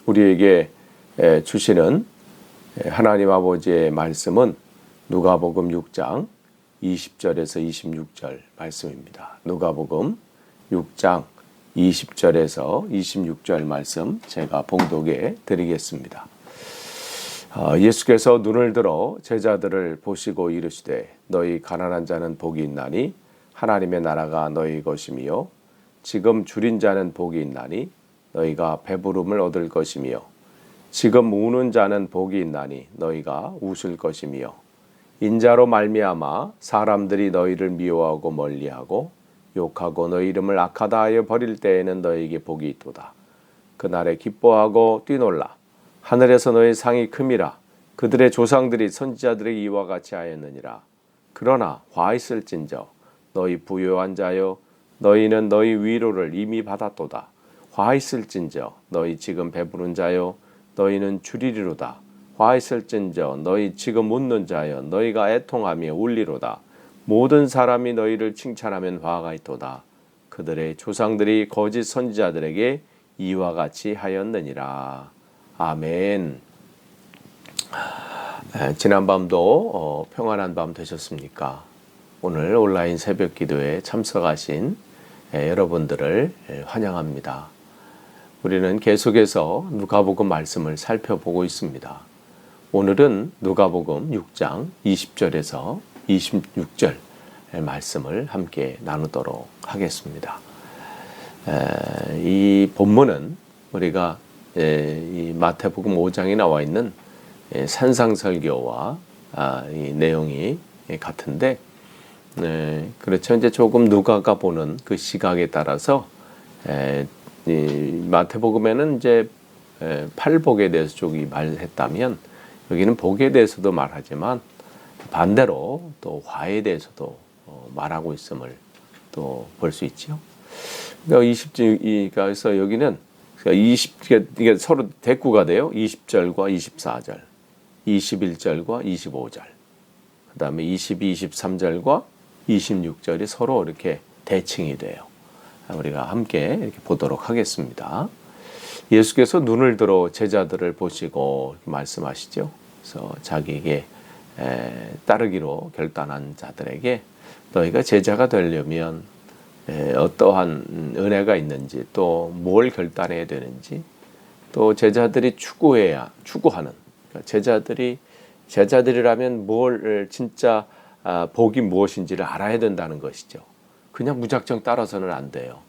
우리에게 주시는 하나님 아버지의 말씀은 누가복음 6장 20절에서 26절 말씀입니다. 누가복음 6장 20절에서 26절 말씀 제가 봉독해 드리겠습니다. 예수께서 눈을 들어 제자들을 보시고 이르시되 너희 가난한 자는 복이 있나니 하나님의 나라가 너희 것이며 지금 줄인 자는 복이 있나니 너희가 배부름을 얻을 것이며 지금 우는 자는 복이 있나니 너희가 웃을 것이며 인자로 말미암아 사람들이 너희를 미워하고 멀리하고 욕하고 너희 이름을 악하다 하여 버릴 때에는 너희에게 복이 있도다. 그날에 기뻐하고 뛰놀라. 하늘에서 너희 상이 큼이라. 그들의 조상들이 선지자들에게 이와 같이 하였느니라. 그러나 화 있을진저 너희 부요한 자여 너희는 너희 위로를 이미 받았도다. 화 있을진저 너희 지금 배부른 자여 너희는 주리리로다. 화 있을진저 너희 지금 웃는 자여 너희가 애통하며 울리로다. 모든 사람이 너희를 칭찬하면 화가 있도다. 그들의 조상들이 거짓 선지자들에게 이와 같이 하였느니라. 아멘. 지난밤도 평안한 밤 되셨습니까? 오늘 온라인 새벽 기도에 참석하신 여러분들을 환영합니다. 우리는 계속해서 누가복음 말씀을 살펴보고 있습니다. 오늘은 누가복음 6장 20절에서 26절 말씀을 함께 나누도록 하겠습니다. 이 본문은 우리가 이 마태복음 5장에 나와 있는 산상설교와 이 내용이 같은데, 그렇죠. 이제 조금 누가가 보는 그 시각에 따라서 이 마태복음에는 이제 팔복에 대해서 조금 말했다면 여기는 복에 대해서도 말하지만 반대로 또 화에 대해서도 말하고 있음을 또 볼 수 있죠. 그러니까 그래서 여기는 이게 서로 대꾸가 돼요. 20절과 24절, 21절과 25절, 그 다음에 22, 23절과 26절이 서로 이렇게 대칭이 돼요. 우리가 함께 이렇게 보도록 하겠습니다. 예수께서 눈을 들어 제자들을 보시고 말씀하시죠. 그래서 자기에게 따르기로 결단한 자들에게 너희가 제자가 되려면 어떠한 은혜가 있는지, 또 뭘 결단해야 되는지, 또 제자들이 추구하는, 그러니까 제자들이라면 뭘 진짜 복이 무엇인지를 알아야 된다는 것이죠. 그냥 무작정 따라서는 안 돼요.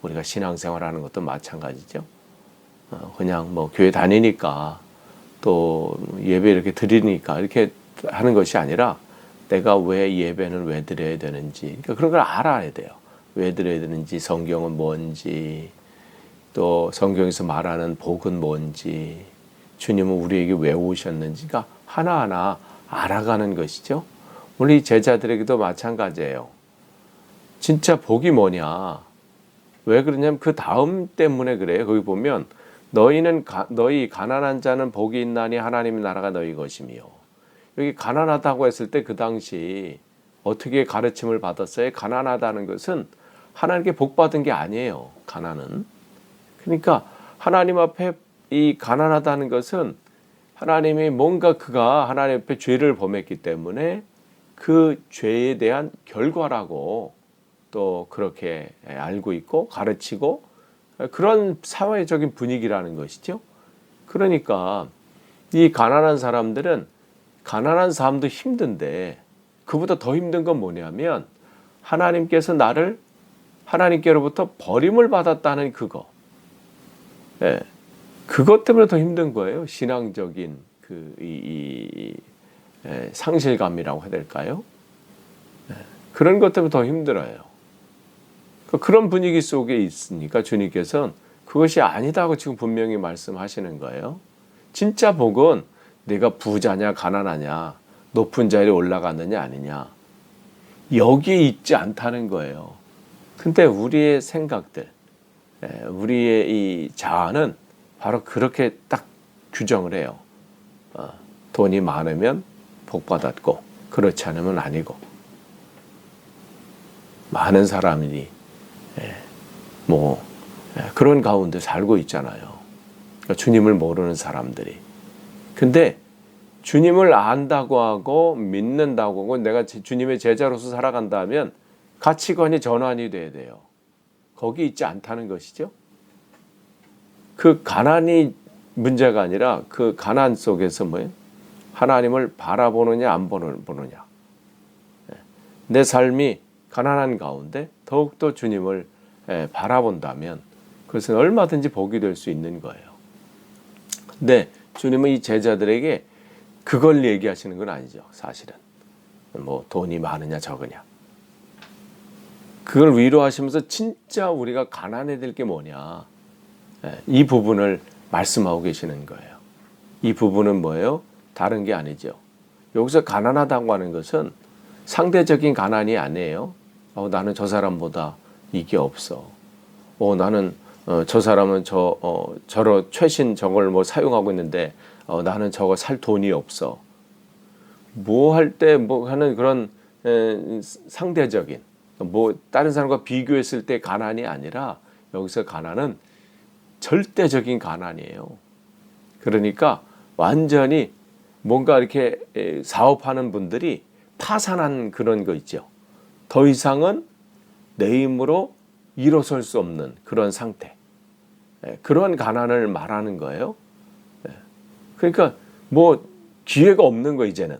우리가 신앙생활하는 것도 마찬가지죠. 그냥 뭐 교회 다니니까 또 예배 이렇게 드리니까 이렇게 하는 것이 아니라 내가 왜 예배는 왜 드려야 되는지, 그러니까 그런 걸 알아야 돼요. 왜 드려야 되는지, 성경은 뭔지, 또 성경에서 말하는 복은 뭔지, 주님은 우리에게 왜 오셨는지가 하나하나 알아가는 것이죠. 우리 제자들에게도 마찬가지예요. 진짜 복이 뭐냐? 왜 그러냐면 그 다음 때문에 그래요. 거기 보면 너희 가난한 자는 복이 있나니 하나님의 나라가 너희 것이며, 여기 가난하다고 했을 때 그 당시 어떻게 가르침을 받았어요? 가난하다는 것은 하나님께 복 받은 게 아니에요. 가난은. 그러니까 하나님 앞에 이 가난하다는 것은 하나님이 뭔가 그가 하나님 앞에 죄를 범했기 때문에 그 죄에 대한 결과라고 또 그렇게 알고 있고 가르치고, 그런 사회적인 분위기라는 것이죠. 그러니까 이 가난한 사람들은, 가난한 삶도 힘든데 그보다 더 힘든 건 뭐냐면 하나님께서 나를 하나님께로부터 버림을 받았다는 그거. 그것 때문에 더 힘든 거예요. 신앙적인 상실감이라고 해야 될까요? 그런 것 때문에 더 힘들어요. 그런 분위기 속에 있으니까 주님께서는 그것이 아니다고 지금 분명히 말씀하시는 거예요. 진짜 복은 내가 부자냐 가난하냐, 높은 자리에 올라가느냐 아니냐, 여기에 있지 않다는 거예요. 근데 우리의 생각들, 우리의 이 자아는 바로 그렇게 딱 규정을 해요. 돈이 많으면 복 받았고 그렇지 않으면 아니고. 많은 사람이 그런 가운데 살고 있잖아요. 그러니까 주님을 모르는 사람들이. 근데 주님을 안다고 하고 믿는다고 하고 내가 주님의 제자로서 살아간다면 가치관이 전환이 돼야 돼요. 거기 있지 않다는 것이죠. 그 가난이 문제가 아니라 그 가난 속에서 뭐예요? 하나님을 바라보느냐 안 보느냐. 내 삶이 가난한 가운데 더욱더 주님을 바라본다면 그것은 얼마든지 복이 될 수 있는 거예요. 근데 주님은 이 제자들에게 그걸 얘기하시는 건 아니죠. 사실은 뭐 돈이 많으냐 적으냐 그걸 위로하시면서 진짜 우리가 가난해야 될 게 뭐냐 이 부분을 말씀하고 계시는 거예요. 이 부분은 뭐예요? 다른 게 아니죠. 여기서 가난하다고 하는 것은 상대적인 가난이 아니에요. 나는 저 사람보다 이게 없어. 나는 저 사람은 저러 최신 저걸 뭐 사용하고 있는데 나는 저거 살 돈이 없어. 뭐 할 때 뭐 하는 그런 상대적인 뭐 다른 사람과 비교했을 때 가난이 아니라 여기서 가난은 절대적인 가난이에요. 그러니까 완전히 뭔가 이렇게 사업하는 분들이 파산한 그런 거 있죠. 더 이상은 내 힘으로 일어설 수 없는 그런 상태. 그런 가난을 말하는 거예요. 그러니까 뭐 기회가 없는 거 이제는.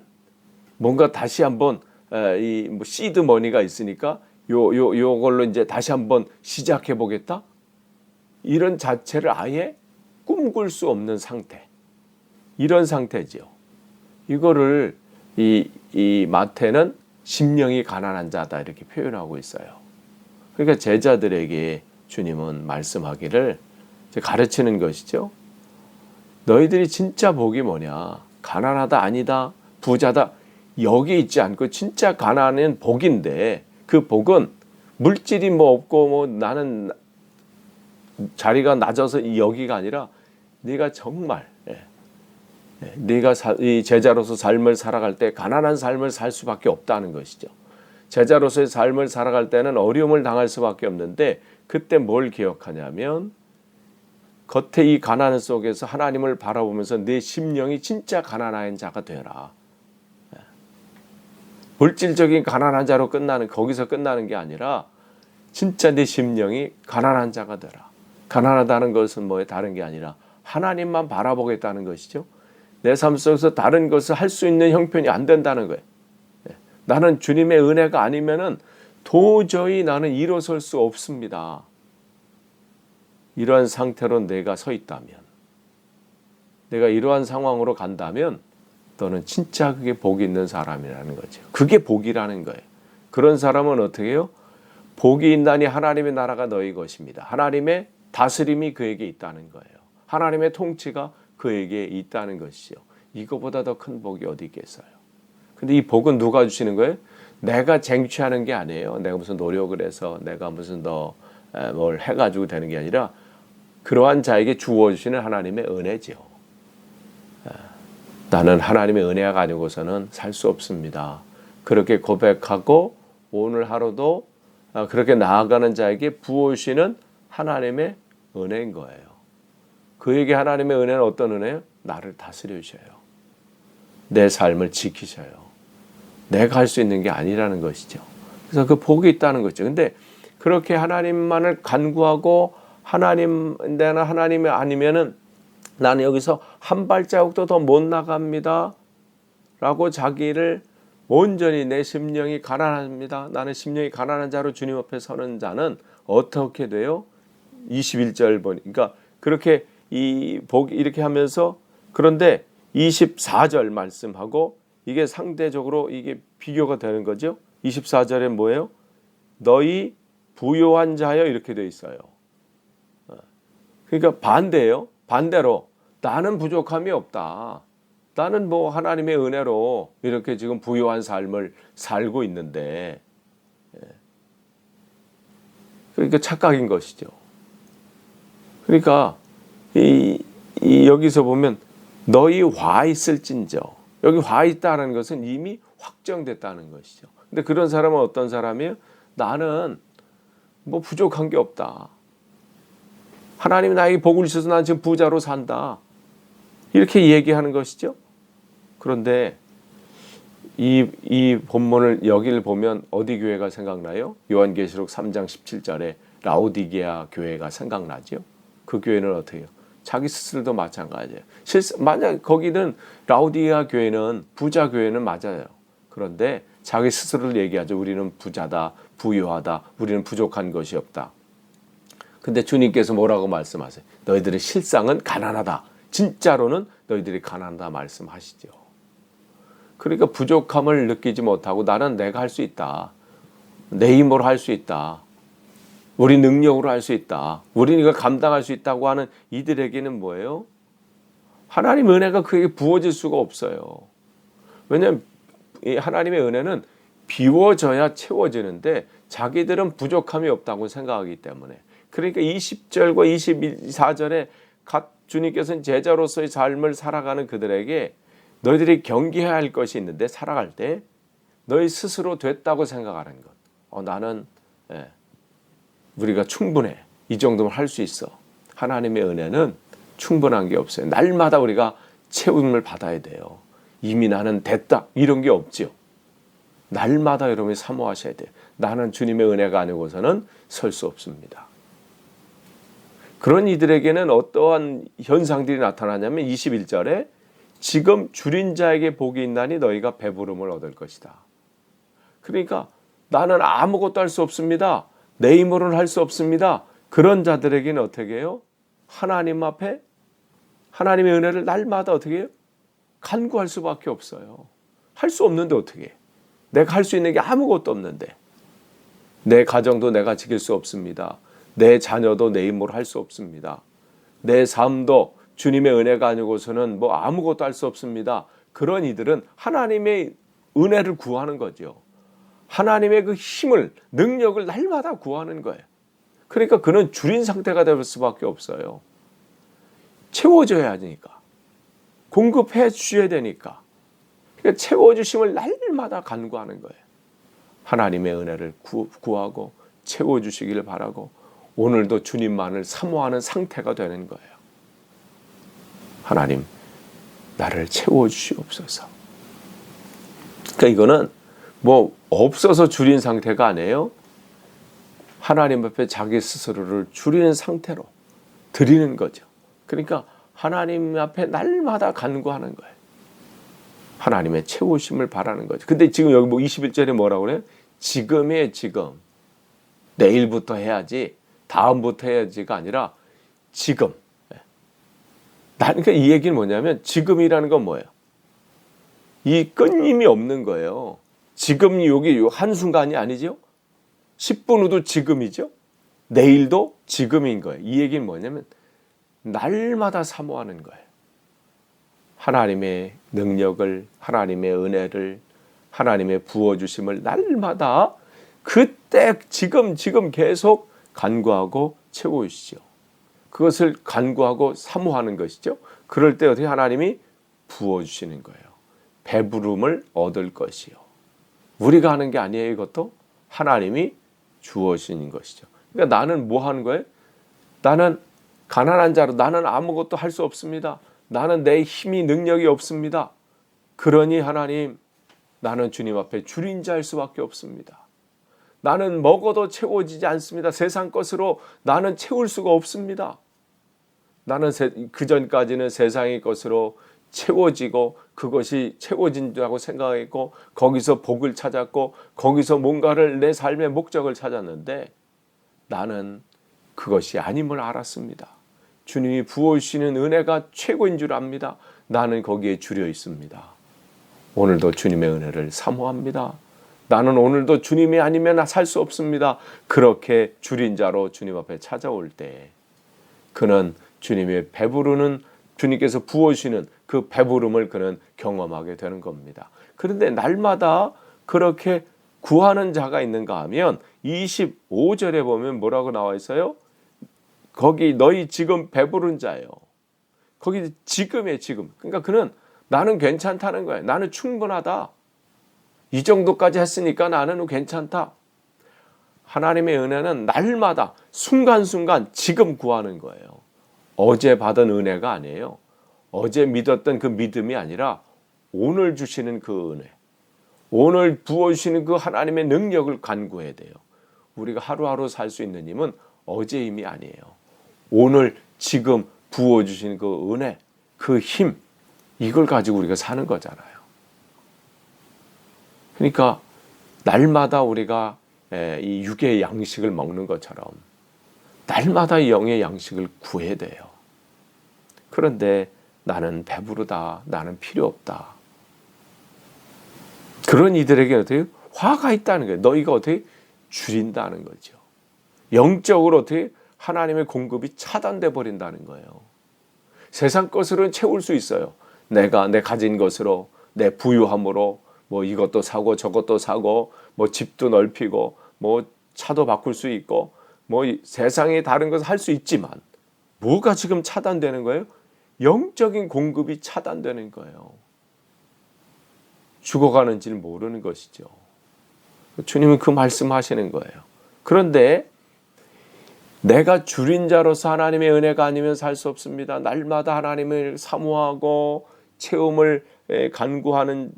뭔가 다시 한번 이 뭐 시드 머니가 있으니까 요걸로 이제 다시 한번 시작해 보겠다. 이런 자체를 아예 꿈꿀 수 없는 상태. 이런 상태지요. 이거를 이 마태는 심령이 가난한 자다 이렇게 표현하고 있어요. 그러니까 제자들에게 주님은 말씀하기를 가르치는 것이죠. 너희들이 진짜 복이 뭐냐? 가난하다 아니다 부자다 여기 있지 않고 진짜 가난은 복인데 그 복은 물질이 뭐 없고 뭐 나는 자리가 낮아서 여기가 아니라 네가 정말 네가 이 제자로서 삶을 살아갈 때 가난한 삶을 살 수밖에 없다는 것이죠. 제자로서의 삶을 살아갈 때는 어려움을 당할 수밖에 없는데 그때 뭘 기억하냐면 겉에 이 가난 속에서 하나님을 바라보면서 내 심령이 진짜 가난한 자가 되라. 물질적인 가난한 자로 거기서 끝나는 게 아니라 진짜 내 심령이 가난한 자가 되라. 가난하다는 것은 뭐에 다른 게 아니라 하나님만 바라보겠다는 것이죠. 내 삶 속에서 다른 것을 할 수 있는 형편이 안 된다는 거예요. 나는 주님의 은혜가 아니면은 도저히 나는 일어설 수 없습니다. 이러한 상태로 내가 서 있다면, 내가 이러한 상황으로 간다면 너는 진짜 그게 복이 있는 사람이라는 거죠. 그게 복이라는 거예요. 그런 사람은 어떻게 해요? 복이 있나니 하나님의 나라가 너희 것입니다. 하나님의 다스림이 그에게 있다는 거예요. 하나님의 통치가 그에게 있다는 것이죠. 이거보다 더 큰 복이 어디 있겠어요. 근데 이 복은 누가 주시는 거예요? 내가 쟁취하는 게 아니에요. 내가 무슨 노력을 해서 내가 무슨 더 뭘 해가지고 되는 게 아니라 그러한 자에게 주어주시는 하나님의 은혜죠. 나는 하나님의 은혜가 아니고서는 살 수 없습니다. 그렇게 고백하고 오늘 하루도 그렇게 나아가는 자에게 부어주시는 하나님의 은혜인 거예요. 그에게 하나님의 은혜는 어떤 은혜예요? 나를 다스려 주셔요. 내 삶을 지키셔요. 내가 할 수 있는 게 아니라는 것이죠. 그래서 그 복이 있다는 거죠. 근데 그렇게 하나님만을 간구하고 나는 하나님이 아니면은 나는 여기서 한 발자국도 더 못 나갑니다. 라고 자기를 온전히 내 심령이 가난합니다. 나는 심령이 가난한 자로 주님 앞에 서는 자는 어떻게 돼요? 21절 보니까 그렇게 이렇게 하면서 그런데 24절 말씀하고 이게 상대적으로 이게 비교가 되는 거죠. 24절에 뭐예요? 너희 부요한 자여 이렇게 돼 있어요. 그러니까 반대예요. 반대로 나는 부족함이 없다. 나는 뭐 하나님의 은혜로 이렇게 지금 부요한 삶을 살고 있는데 그러니까 착각인 것이죠. 그러니까 여기서 보면 너희 화 있을진저 여기 화 있다는 것은 이미 확정됐다는 것이죠. 근데 그런 사람은 어떤 사람이에요? 나는 뭐 부족한 게 없다. 하나님이 나에게 복을 주셔서 난 지금 부자로 산다. 이렇게 얘기하는 것이죠. 그런데 이 본문을 여기를 보면 어디 교회가 생각나요? 요한계시록 3장 17절에 라오디게아 교회가 생각나죠. 그 교회는 어떻게 해요? 자기 스스로도 마찬가지예요. 만약 거기는 라오디게아 교회는 부자 교회는 맞아요. 그런데 자기 스스로를 얘기하죠. 우리는 부자다, 부유하다, 우리는 부족한 것이 없다. 근데 주님께서 뭐라고 말씀하세요? 너희들의 실상은 가난하다. 진짜로는 너희들이 가난하다 말씀하시죠. 그러니까 부족함을 느끼지 못하고 나는 내가 할 수 있다. 내 힘으로 할 수 있다. 우리 능력으로 할 수 있다. 우리는 이걸 감당할 수 있다고 하는 이들에게는 뭐예요? 하나님 은혜가 그에게 부어질 수가 없어요. 왜냐하면 하나님의 은혜는 비워져야 채워지는데 자기들은 부족함이 없다고 생각하기 때문에. 그러니까 20절과 24절에 주님께서는 제자로서의 삶을 살아가는 그들에게 너희들이 경계해야 할 것이 있는데 살아갈 때 너희 스스로 됐다고 생각하는 것. 나는 우리가 충분해. 이 정도면 할 수 있어. 하나님의 은혜는 충분한 게 없어요. 날마다 우리가 채움을 받아야 돼요. 이미 나는 됐다. 이런 게 없죠. 날마다 여러분이 사모하셔야 돼요. 나는 주님의 은혜가 아니고서는 설 수 없습니다. 그런 이들에게는 어떠한 현상들이 나타나냐면 21절에 지금 줄인 자에게 복이 있나니 너희가 배부름을 얻을 것이다. 그러니까 나는 아무것도 할 수 없습니다. 내 힘으로는 할 수 없습니다. 그런 자들에게는 어떻게 해요? 하나님 앞에 하나님의 은혜를 날마다 어떻게 해요? 간구할 수밖에 없어요. 할 수 없는데 어떻게 해? 내가 할 수 있는 게 아무것도 없는데. 내 가정도 내가 지킬 수 없습니다. 내 자녀도 내 힘으로 할 수 없습니다. 내 삶도 주님의 은혜가 아니고서는 뭐 아무것도 할 수 없습니다. 그런 이들은 하나님의 은혜를 구하는 거죠. 하나님의 그 힘을, 능력을 날마다 구하는 거예요. 그러니까 그는 줄인 상태가 될 수밖에 없어요. 채워줘야 하니까. 공급해 주셔야 되니까. 그러니까 채워주심을 날마다 간구하는 거예요. 하나님의 은혜를 구하고 채워주시기를 바라고 오늘도 주님만을 사모하는 상태가 되는 거예요. 하나님, 나를 채워주시옵소서. 그러니까 이거는 뭐 없어서 줄인 상태가 아니에요. 하나님 앞에 자기 스스로를 줄이는 상태로 드리는 거죠. 그러니까 하나님 앞에 날마다 간구하는 거예요. 하나님의 채우심을 바라는 거죠. 근데 지금 여기 뭐 21절에 뭐라고 그래요? 지금이에요, 지금. 내일부터 해야지, 다음부터 해야지가 아니라 지금. 그러니까 이 얘기는 뭐냐면 지금이라는 건 뭐예요? 이 끊임이 없는 거예요. 지금 여기 한순간이 아니죠? 10분 후도 지금이죠? 내일도 지금인 거예요. 이 얘기는 뭐냐면 날마다 사모하는 거예요. 하나님의 능력을, 하나님의 은혜를, 하나님의 부어주심을 날마다 그때 지금 계속 간구하고 채워주시죠. 그것을 간구하고 사모하는 것이죠. 그럴 때 어떻게 하나님이 부어주시는 거예요. 배부름을 얻을 것이요. 우리가 하는 게 아니에요. 이것도 하나님이 주어지는 것이죠. 그러니까 나는 뭐 하는 거예요? 나는 가난한 자로 나는 아무것도 할 수 없습니다. 나는 내 힘이 능력이 없습니다. 그러니 하나님, 나는 주님 앞에 줄인 자일 수밖에 없습니다. 나는 먹어도 채워지지 않습니다. 세상 것으로 나는 채울 수가 없습니다. 나는 그전까지는 세상의 것으로 채워지고 그것이 채워진다고 생각했고 거기서 복을 찾았고 거기서 뭔가를 내 삶의 목적을 찾았는데 나는 그것이 아님을 알았습니다. 주님이 부어주시는 은혜가 최고인 줄 압니다. 나는 거기에 줄여 있습니다. 오늘도 주님의 은혜를 사모합니다. 나는 오늘도 주님이 아니면 살 수 없습니다. 그렇게 줄인 자로 주님 앞에 찾아올 때 그는 주님의 배부르는 주님께서 부어주시는 그 배부름을 그는 경험하게 되는 겁니다. 그런데 날마다 그렇게 구하는 자가 있는가 하면 25절에 보면 뭐라고 나와 있어요? 거기 너희 지금 배부른 자예요. 거기 지금이에요, 지금. 그러니까 그는 나는 괜찮다는 거예요. 나는 충분하다. 이 정도까지 했으니까 나는 괜찮다. 하나님의 은혜는 날마다 순간순간 지금 구하는 거예요. 어제 받은 은혜가 아니에요. 어제 믿었던 그 믿음이 아니라 오늘 주시는 그 은혜, 오늘 부어주시는 그 하나님의 능력을 간구해야 돼요. 우리가 하루하루 살 수 있는 힘은 어제 힘이 아니에요. 오늘 지금 부어주시는 그 은혜, 그 힘, 이걸 가지고 우리가 사는 거잖아요. 그러니까 날마다 우리가 이 육의 양식을 먹는 것처럼 날마다 영의 양식을 구해야 돼요. 그런데 나는 배부르다, 나는 필요 없다. 그런 이들에게 어떻게 화가 있다는 거예요. 너희가 어떻게 줄인다는 거죠. 영적으로 어떻게 하나님의 공급이 차단돼 버린다는 거예요. 세상 것으로는 채울 수 있어요. 내가 내 가진 것으로, 내 부유함으로 뭐 이것도 사고 저것도 사고 뭐 집도 넓히고 뭐 차도 바꿀 수 있고 뭐 세상에 다른 것을 할 수 있지만 뭐가 지금 차단되는 거예요? 영적인 공급이 차단되는 거예요. 죽어가는지를 모르는 것이죠. 주님은 그 말씀하시는 거예요. 그런데 내가 줄인 자로서 하나님의 은혜가 아니면 살 수 없습니다. 날마다 하나님을 사모하고 체험을 간구하는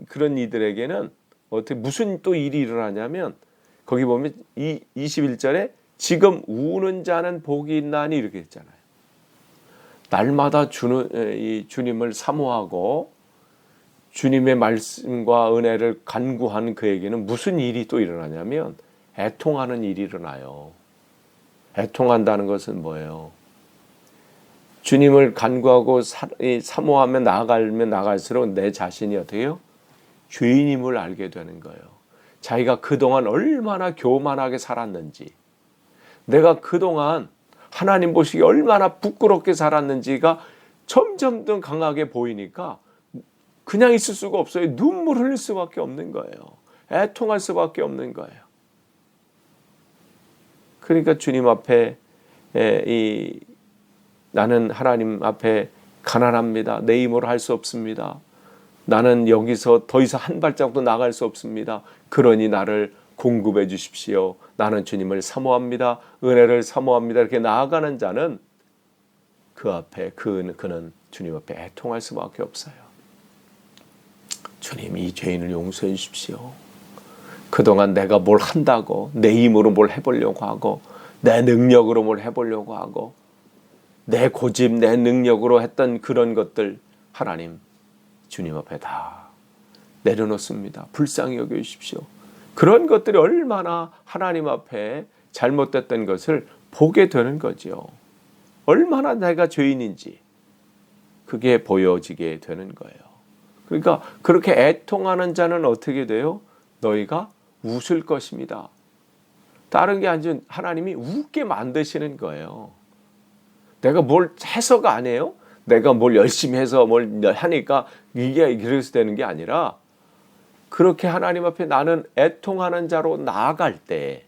그런 이들에게는 어떻게 무슨 또 일이 일어나냐면 거기 보면 이 21절에 지금 우는 자는 복이 있나니 이렇게 했잖아요. 날마다 이 주님을 사모하고 주님의 말씀과 은혜를 간구하는 그에게는 무슨 일이 또 일어나냐면 애통하는 일이 일어나요. 애통한다는 것은 뭐예요? 주님을 간구하고 사모하며 나아가면 나갈수록 내 자신이 어떻게 해요? 죄인임을 알게 되는 거예요. 자기가 그동안 얼마나 교만하게 살았는지, 내가 그동안 하나님 보시기에 얼마나 부끄럽게 살았는지가 점점 더 강하게 보이니까 그냥 있을 수가 없어요. 눈물 흘릴 수밖에 없는 거예요. 애통할 수밖에 없는 거예요. 그러니까 주님 앞에 나는 하나님 앞에 가난합니다. 내 힘으로 할 수 없습니다. 나는 여기서 더 이상 한 발자국도 나갈 수 없습니다. 그러니 나를 공급해 주십시오. 나는 주님을 사모합니다. 은혜를 사모합니다. 이렇게 나아가는 자는 그 앞에 그는 주님 앞에 애통할 수밖에 없어요. 주님, 이 죄인을 용서해 주십시오. 그동안 내가 뭘 한다고 내 힘으로 뭘 해보려고 하고 내 능력으로 뭘 해보려고 하고 내 고집, 내 능력으로 했던 그런 것들 하나님 주님 앞에 다 내려놓습니다. 불쌍히 여겨주십시오. 그런 것들이 얼마나 하나님 앞에 잘못됐던 것을 보게 되는 거죠. 얼마나 내가 죄인인지 그게 보여지게 되는 거예요. 그러니까 그렇게 애통하는 자는 어떻게 돼요? 너희가 웃을 것입니다. 다른 게 아니라 하나님이 웃게 만드시는 거예요. 내가 뭘 해서가 아니에요. 내가 뭘 열심히 해서 뭘 하니까 이게 그래서 되는 게 아니라 그렇게 하나님 앞에 나는 애통하는 자로 나아갈 때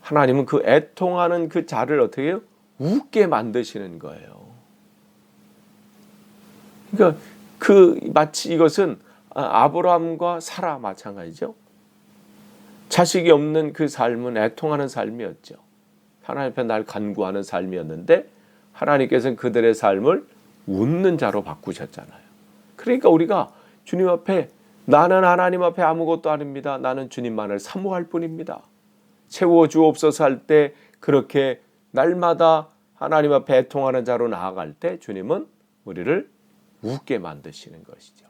하나님은 그 애통하는 그 자를 어떻게 해요? 웃게 만드시는 거예요. 그러니까 마치 이것은 아브라함과 사라 마찬가지죠. 자식이 없는 그 삶은 애통하는 삶이었죠. 하나님 앞에 날 간구하는 삶이었는데 하나님께서는 그들의 삶을 웃는 자로 바꾸셨잖아요. 그러니까 우리가 주님 앞에 나는 하나님 앞에 아무것도 아닙니다. 나는 주님만을 사모할 뿐입니다. 채워 주옵소서 할 때 그렇게 날마다 하나님 앞에 애통하는 자로 나아갈 때 주님은 우리를 웃게 만드시는 것이죠.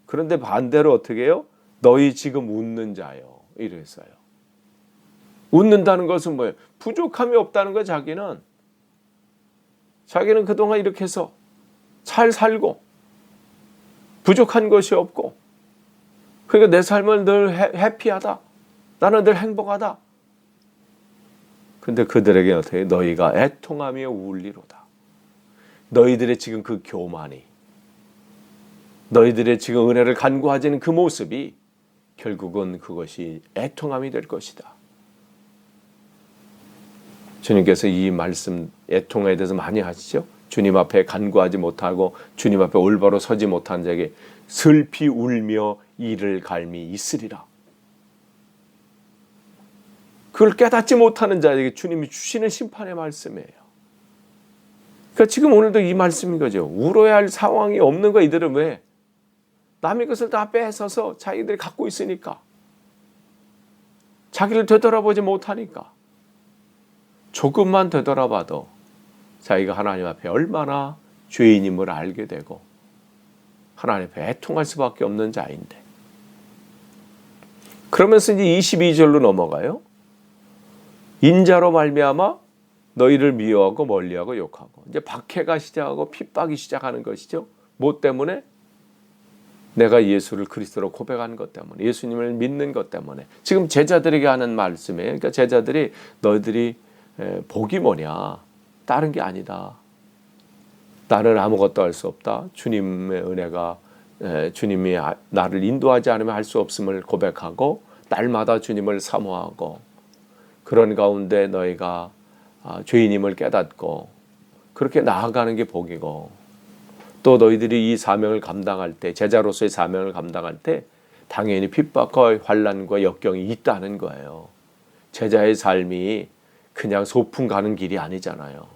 그런데 반대로 어떻게 해요? 너희 지금 웃는 자요. 이랬어요. 웃는다는 것은 뭐예요? 부족함이 없다는 거예요. 자기는 그동안 이렇게 해서 잘 살고 부족한 것이 없고 그러니까 내 삶은 늘 해피하다. 나는 늘 행복하다. 근데 그들에게 어떻게 너희가 애통하며 울리로다. 너희들의 지금 그 교만이 너희들의 지금 은혜를 간구하지는 그 모습이 결국은 그것이 애통함이 될 것이다. 주님께서 이 말씀 애통에 대해서 많이 하시죠. 주님 앞에 간구하지 못하고 주님 앞에 올바로 서지 못한 자에게 슬피 울며 이를 갈미 있으리라. 그걸 깨닫지 못하는 자에게 주님이 주시는 심판의 말씀이에요. 그러니까 지금 오늘도 이 말씀인 거죠. 울어야 할 상황이 없는 거 이들은 왜? 남의 것을 다 뺏어서 자기들이 갖고 있으니까. 자기를 되돌아보지 못하니까. 조금만 되돌아봐도 자기가 하나님 앞에 얼마나 죄인임을 알게 되고 하나님 앞에 애통할 수밖에 없는 자인데. 그러면서 이제 22절로 넘어가요. 인자로 말미암아 너희를 미워하고 멀리하고 욕하고. 이제 박해가 시작하고 핍박이 시작하는 것이죠. 뭐 때문에? 내가 예수를 그리스도로 고백한 것 때문에, 예수님을 믿는 것 때문에. 지금 제자들에게 하는 말씀이에요. 그러니까 제자들이 너희들이 복이 뭐냐? 다른 게 아니다. 나는 아무것도 할 수 없다. 주님의 은혜가 주님이 나를 인도하지 않으면 할 수 없음을 고백하고 날마다 주님을 사모하고 그런 가운데 너희가 죄인임을 깨닫고 그렇게 나아가는 게 복이고 또 너희들이 이 사명을 감당할 때 제자로서의 사명을 감당할 때 당연히 핍박과 환난과 역경이 있다는 거예요. 제자의 삶이 그냥 소풍 가는 길이 아니잖아요.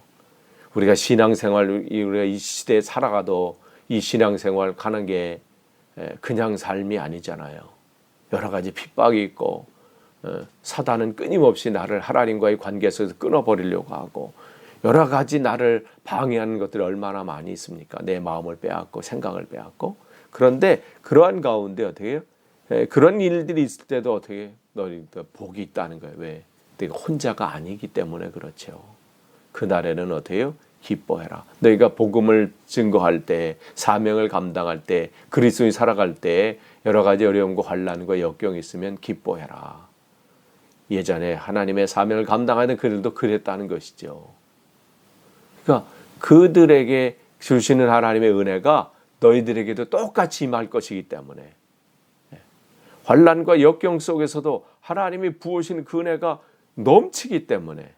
우리가 신앙생활 우리가 이 시대에 살아가도 이 신앙생활 가는 게 그냥 삶이 아니잖아요. 여러 가지 핍박이 있고 사단은 끊임없이 나를 하나님과의 관계에서 끊어버리려고 하고 여러 가지 나를 방해하는 것들이 얼마나 많이 있습니까? 내 마음을 빼앗고 생각을 빼앗고. 그런데 그러한 가운데 어떻게 해요? 그런 일들이 있을 때도 어떻게 너희도 복이 있다는 거예요. 왜? 내가 혼자가 아니기 때문에 그렇죠. 그날에는 어떻게 해요? 기뻐해라. 너희가 복음을 증거할 때, 사명을 감당할 때, 그리스도인이 살아갈 때 여러 가지 어려움과 환난과 역경이 있으면 기뻐해라. 예전에 하나님의 사명을 감당하는 그들도 그랬다는 것이죠. 그러니까 그들에게 주시는 하나님의 은혜가 너희들에게도 똑같이 임할 것이기 때문에 환난과 역경 속에서도 하나님이 부으시는 그 은혜가 넘치기 때문에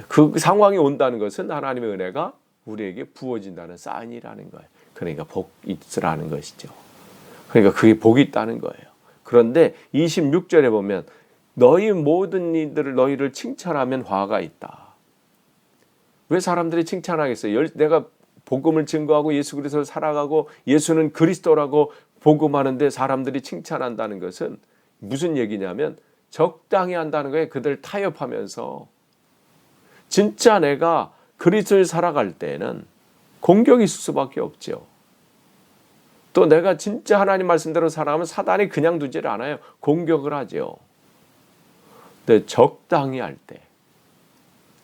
그 상황이 온다는 것은 하나님의 은혜가 우리에게 부어진다는 사인이라는 거예요. 그러니까 복 있으라는 것이죠. 그러니까 그게 복이 있다는 거예요. 그런데 26절에 보면 너희 모든 이들을 너희를 칭찬하면 화가 있다. 왜 사람들이 칭찬하겠어요? 내가 복음을 증거하고 예수 그리스도를 살아가고 예수는 그리스도라고 복음하는데 사람들이 칭찬한다는 것은 무슨 얘기냐면 적당히 한다는 거예요. 그들 타협하면서. 진짜 내가 그리스도를 살아갈 때는 공격이 있을 수밖에 없죠. 또 내가 진짜 하나님 말씀대로 살아가면 사단이 그냥 두지를 않아요. 공격을 하죠. 근데 적당히 할 때,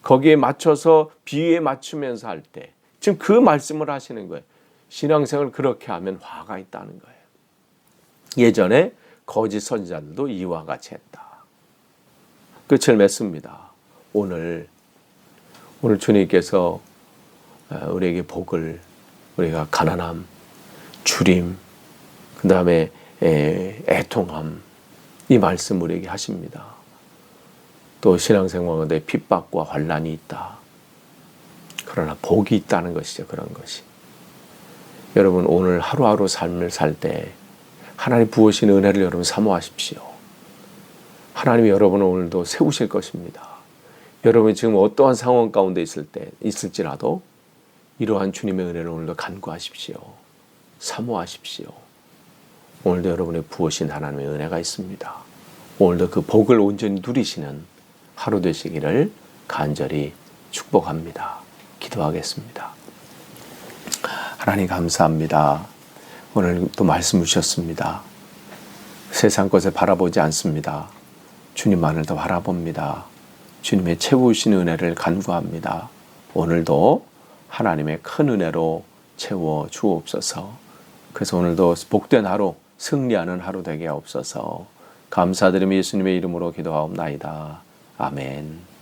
거기에 맞춰서 비위에 맞추면서 할 때, 지금 그 말씀을 하시는 거예요. 신앙생활을 그렇게 하면 화가 있다는 거예요. 예전에 거짓 선지자들도 이와 같이 했다. 끝을 맺습니다. 오늘 주님께서 우리에게 복을, 우리가 가난함, 주림, 그 다음에 애통함, 이 말씀 우리에게 하십니다. 또 신앙생활에 핍박과 환난이 있다. 그러나 복이 있다는 것이죠. 그런 것이. 여러분 오늘 하루하루 삶을 살 때 하나님 부으신 은혜를 여러분 사모하십시오. 하나님이 여러분을 오늘도 세우실 것입니다. 여러분이 지금 어떠한 상황 가운데 있을지라도 이러한 주님의 은혜를 오늘도 간구하십시오. 사모하십시오. 오늘도 여러분의 부으신 하나님의 은혜가 있습니다. 오늘도 그 복을 온전히 누리시는 하루 되시기를 간절히 축복합니다. 기도하겠습니다. 하나님 감사합니다. 오늘 또 말씀 주셨습니다. 세상 것을 바라보지 않습니다. 주님만을 더 바라봅니다. 주님의 채우신 은혜를 간구합니다. 오늘도 하나님의 큰 은혜로 채워 주옵소서. 그래서 오늘도 복된 하루, 승리하는 하루 되게 하옵소서. 감사드리며 예수님의 이름으로 기도하옵나이다. 아멘.